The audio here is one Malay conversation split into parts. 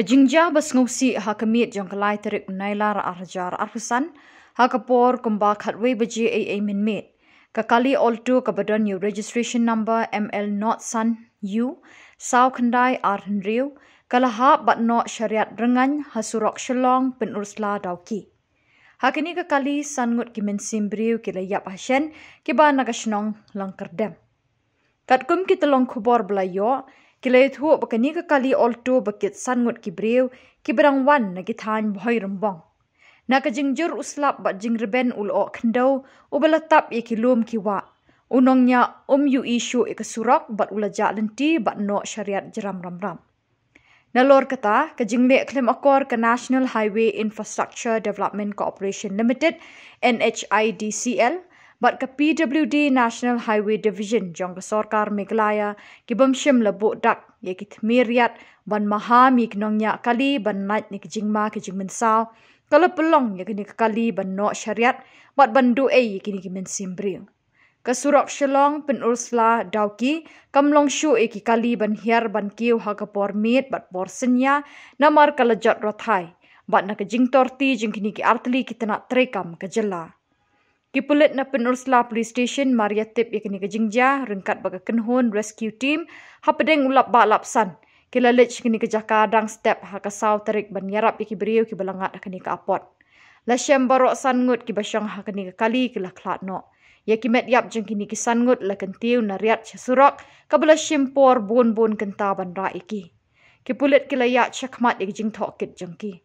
Kajingja bas ngausi ha kamit jong kalai tarik unailar arjar arhusan ha kapor kumba khatwe baji a minmit kakali oltu kabadon new registration number ML not san u sau khandai ar hnriu kalaha batno syariat rengan hasurok shalong pen ursla dauki hakini kakali sangut kimen simbriu kilayap hasyen kiba nagashnong langkerdem katkum kitalong khubor belayo kilay thu bakani kakali oltu bakit sangut kibriu kibrang wan nagithan bhoy rumbong nakajingjur uslap bat jingreben ulo khandau ubalatap ikilum kiwa unongnya yu isu ikasurak bat ulaja lenti bat no syariat jeram ram nalor kata kajingle klem akor ke National Highway Infrastructure Development Corporation Limited NHIDCL bat ke PWD National Highway Division jong ke Sorkar Meghalaya ki bamshim labuk dak ye ki thmiriat ban maha mi knongnya kali ban nait ni kijingma kijingmensau kala pelong ye kini kali ban no syariat bat bandu ye kini kimen simbriu kasurok shalong pen ursla dauki kamlong shu ki kali ban hiar ban kiu ha kapor mit bat porsenya namar kalajat rothai bat na kijing torti jing kini ki artli kitana trekam kajela Kipulit na Penursla Police Station Mariatip yakini kejingja rengkat baga kenhon rescue team hapadeng ulap lapsan kilalich kini kejaka dang step hakasau tarik ban yarap yaki beriu ki balangat kini ka apot lasyam barok sangut ki basyang hakini kali ki laklat no yaki met yap jeng kini ki sangut la kentiu na riat chasurok kabala shimpor bon kenta ban ra iki kipulit kilayak chakmat yaki jing thokit jengki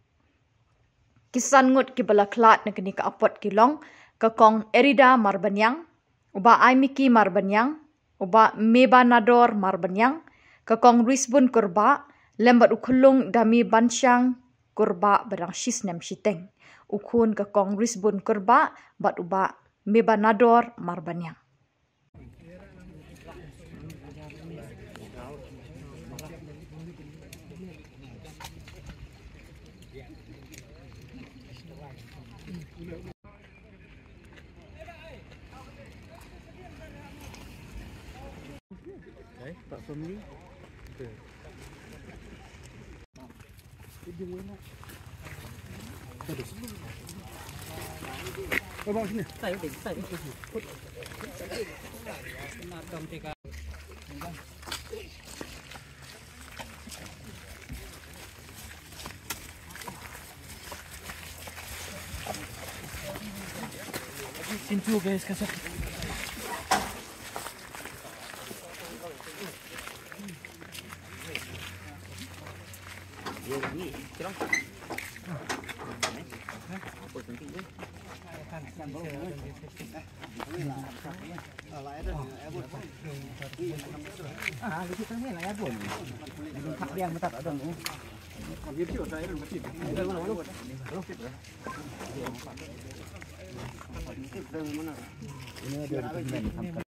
kisangut ki balaklat na kini ka apot kilong kakong Erida Marbanyang, uba Aimiki Marbanyang, uba Mebanador Marbanyang, kakong Risbun Kurba, lembat ukulung dami bansyang Kurba badang shisnem shiteng, ukun kakong Risbun Kurba, bat uba Mebanador Marbanyang. Pak family. Bawa sini. Saya. Sintu guys kasar. Ini ada